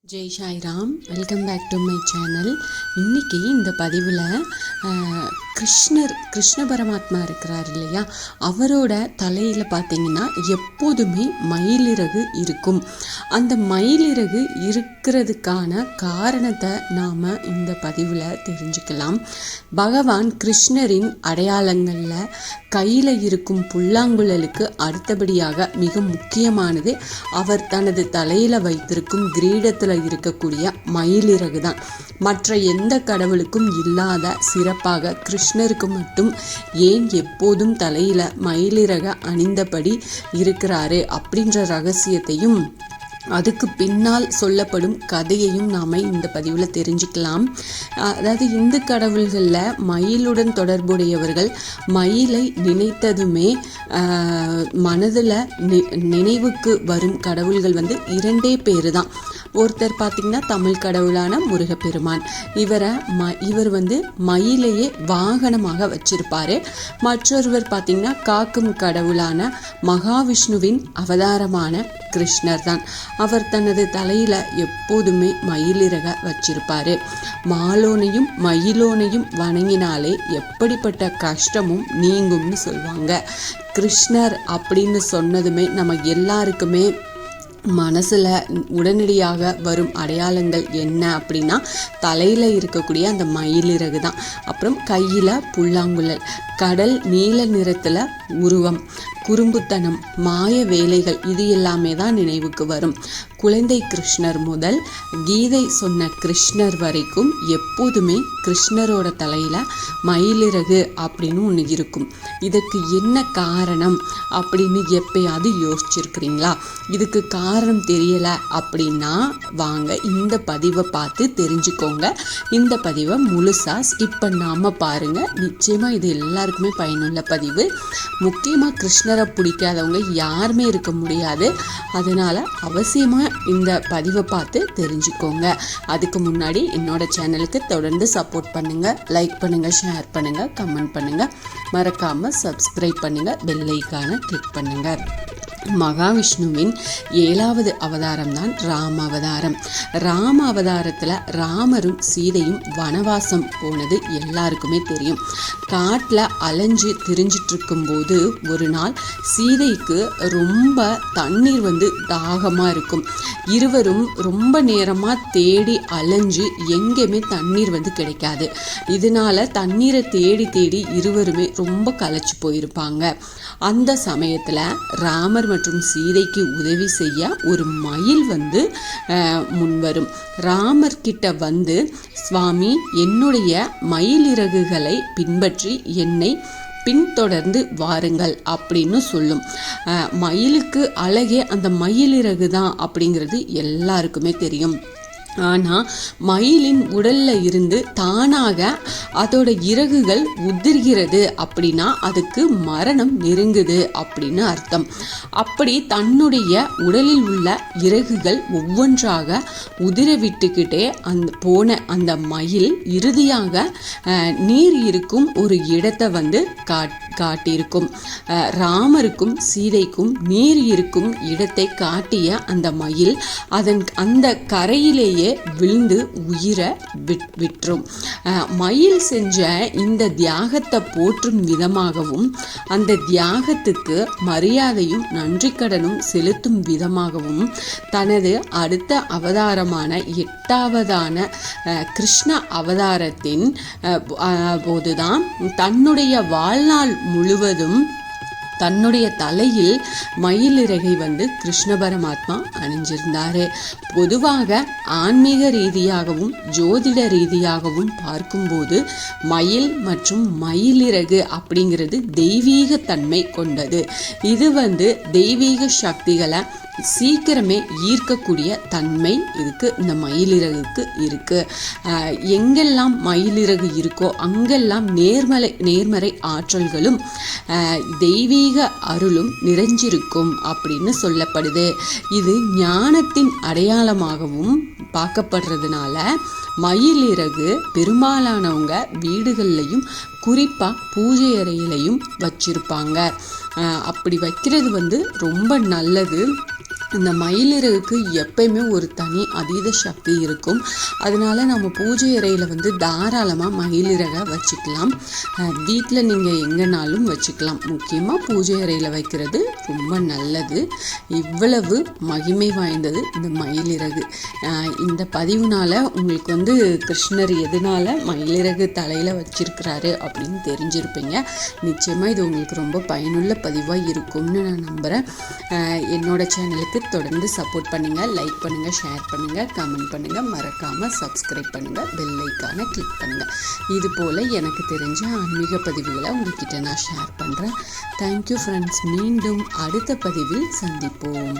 Jai Sairam, welcome back to my channel. இன்றைக்கி இந்த பதிவில் கிருஷ்ண பரமாத்மா இருக்கிறார் இல்லையா, அவரோட தலையில் பார்த்திங்கன்னா எப்போதுமே மயிலிறகு இருக்கும். அந்த மயிலிறகு இருக்கிறதுக்கான காரணத்தை நாம் இந்த பதிவில் தெரிஞ்சுக்கலாம். பகவான் கிருஷ்ணரின் அடையாளங்களில் கையில் இருக்கும் புல்லாங்குழலுக்கு அடுத்தபடியாக மிக முக்கியமானது அவர் தனது தலையில் வைத்திருக்கும் கிரீடத்தில் இருக்கக்கூடிய மயிலிறகு தான். மற்ற எந்த கடவுளுக்கும் இல்லாத சிறப்பாக கிருஷ்ணருக்கு மட்டும் ஏன் எப்போதும் தலையில மயிலிறக அணிந்தபடி இருக்கிறாரு அப்படின்ற ரகசியத்தையும் அதுக்கு பின்னால் சொல்லப்படும் கதையையும் நாம் இந்த பதிவில் தெரிஞ்சுக்கலாம். அதாவது இந்து கடவுள்களில் மயிலுடன் தொடர்புடையவர்கள் மயிலை நினைத்ததுமே மனதில் நினைவுக்கு வரும் கடவுள்கள் இரண்டே பேர் தான். ஒருத்தர் பார்த்திங்கன்னா தமிழ் கடவுளான முருகப்பெருமான், இவர் மயிலையே வாகனமாக வச்சிருப்பாரு. மற்றொருவர் பார்த்திங்கன்னா காக்கும் கடவுளான மகாவிஷ்ணுவின் அவதாரமான கிருஷ்ணர் தான். அவர் தனது தலையில எப்போதுமே மயிலிறக வச்சிருப்பாரு. மாலோனையும் மயிலோனையும் வணங்கினாலே எப்படிப்பட்ட கஷ்டமும் நீங்கும்னு சொல்லுவாங்க. கிருஷ்ணர் அப்படின்னு சொன்னதுமே நம்ம எல்லாருக்குமே மனசில் உடனடியாக வரும் அடையாளங்கள் என்ன அப்படின்னா, தலையில் இருக்கக்கூடிய அந்த மயிலிறகு தான். அப்புறம் கையில் புல்லாங்குழல், கடல் நீல நிறத்தில் உருவம், குறும்புத்தனம், மாய வேலைகள், இது எல்லாமே தான் நினைவுக்கு வரும். குழந்தை கிருஷ்ணர் முதல் கீதை சொன்ன கிருஷ்ணர் வரைக்கும் எப்போதுமே கிருஷ்ணரோட தலையில் மயிலிறகு அப்படின்னு ஒன்று இருக்கும். இதுக்கு என்ன காரணம் அப்படின்னு எப்பயாவது யோசிச்சிருக்கிறீங்களா? இதுக்கு காரணம் தெரியலை அப்படின்னா வாங்க இந்த பதிவை பார்த்து தெரிஞ்சுக்கோங்க. இந்த பதிவை முழுசாக ஸ்கிப் பண்ணாமல் பாருங்கள். நிச்சயமாக இது எல்லாருக்குமே பயனுள்ள பதிவு. முக்கியமாக கிருஷ்ணரை பிடிக்காதவங்க யாருமே இருக்க முடியாது. அதனால் அவசியமாக இந்த பதிவை பார்த்து தெரிஞ்சுக்கோங்க. அதுக்கு முன்னாடி என்னோட சேனலுக்கு தொடர்ந்து சப்போர்ட் பண்ணுங்கள். லைக் பண்ணுங்கள், ஷேர் பண்ணுங்கள், கமெண்ட் பண்ணுங்கள், மறக்காமல் சப்ஸ்கிரைப் பண்ணுங்கள், பெல் ஐகானை கிளிக் பண்ணுங்கள். மகாவிஷ்ணுவின் 7வது அவதாரம் தான் ராம அவதாரம். ராம அவதாரத்தில் ராமரும் சீதையும் வனவாசம் போனது எல்லாருக்குமே தெரியும். காட்டில் அலைஞ்சு திரிஞ்சிட்டு இருக்கும்போது ஒரு நாள் சீதைக்கு ரொம்ப தண்ணீர் தாகமாக இருக்கும். இருவரும் ரொம்ப நேரமாக தேடி அலைஞ்சு எங்கேயுமே தண்ணீர் கிடைக்காது. இதனால தண்ணீரை தேடி தேடி இருவருமே ரொம்ப களைச்சு போயிருப்பாங்க. அந்த சமயத்தில் ராமர் மற்றும் சீதைக்கு உதவி செய்ய ஒரு மயில் முன்வரும். ராமர் கிட்ட சுவாமி, என்னுடைய மயிலிறகுகளை பின்பற்றி என்னை பின்தொடர்ந்து வாருங்கள் அப்படின்னு சொல்லும். மயிலுக்கு அழகே அந்த மயிலிறகு தான் அப்படிங்கிறது எல்லாருக்குமே தெரியும். ஆனால் மயிலின் உடலில் இருந்து தானாக அதோட இறகுகள் உதிர்கிறது அப்படின்னா அதுக்கு மரணம் நெருங்குது அப்படின்னு அர்த்தம். அப்படி தன்னுடைய உடலில் உள்ள இறகுகள் ஒவ்வொன்றாக உதிர விட்டுக்கிட்டே போன அந்த மயில் இறுதியாக நீர் இருக்கும் ஒரு இடத்தை காட்டியிருக்கும். ராமருக்கும் சீதைக்கும் நீர் இருக்கும் இடத்தை காட்டிய அந்த மயில் அந்த கரையிலேயே விழுந்து உயிரை விட்டுரும். மயில் செஞ்ச இந்த தியாகத்தை போற்றும் விதமாகவும் அந்த தியாகத்துக்கு மரியாதையும் நன்றி கடனும் செலுத்தும் விதமாகவும் தனது அடுத்த அவதாரமான 8வதான கிருஷ்ண அவதாரத்தின் போதுதான் தன்னுடைய வாழ்நாள் முழுவதும் தன்னுடைய தலையில் மயிலிறகை கிருஷ்ண பரமாத்மா அணிஞ்சிருந்தாரு. பொதுவாக ஆன்மீக ரீதியாகவும் ஜோதிட ரீதியாகவும் பார்க்கும்போது மயில் மற்றும் மயிலிறகு அப்படிங்கிறது தெய்வீக தன்மை கொண்டது. இது தெய்வீக சக்திகளை சீக்கிரமே ஈர்க்கக்கூடிய தன்மை இதுக்கு இந்த மயிலிறகுக்கு இருக்கு. எங்கெல்லாம் மயிலிறகு இருக்கோ அங்கெல்லாம் நேர்மறை ஆற்றல்களும் தெய்வீக அருளும் நிறைஞ்சிருக்கும் அப்படின்னு சொல்லப்படுது. இது ஞானத்தின் அடையாளமாகவும் பார்க்கப்படுறதுனால மயிலிறகு பெரும்பாலானவங்க வீடுகள்லையும் குறிப்பாக பூஜை அறையிலையும் வச்சிருப்பாங்க. அப்படி வைக்கிறது ரொம்ப நல்லது. இந்த மயிலிறகுக்கு எப்பயுமே ஒரு தனி அதீத சக்தி இருக்கும். அதனால நம்ம பூஜை அறையில் வந்து தாராளமாக மயிலிறகை வச்சுக்கலாம். வீட்டில் நீங்கள் எங்கேனாலும் வச்சுக்கலாம். முக்கியமாக பூஜை அறையில் வைக்கிறது ரொம்ப நல்லது. இவ்வளவு மகிமை வாய்ந்தது இந்த மயிலிறகு. இந்த பதிவுனால் உங்களுக்கு வந்து கிருஷ்ணர் எதனால் மயிலிறகு தலையில் வச்சிருக்கிறாரு அப்படின்னு தெரிஞ்சிருப்பீங்க. நிச்சயமாக இது உங்களுக்கு ரொம்ப பயனுள்ள பதிவாக இருக்கும்னு நான் நம்புகிறேன். என்னோட சேனலுக்கு தொடர்ந்து சப்போர்ட் பண்ணுங்கள். லைக் பண்ணுங்கள், ஷேர் பண்ணுங்கள், கமெண்ட் பண்ணுங்கள், மறக்காமல் சப்ஸ்கிரைப் பண்ணுங்கள், பெல் ஐக்கானை கிளிக் பண்ணுங்கள். இது போல் எனக்கு தெரிஞ்ச ஆன்மீக பதிவுகளை உங்ககிட்ட நான் ஷேர் பண்ணுறேன். Thank you friends. மீண்டும் அடுத்த பதிவில் சந்திப்போம்.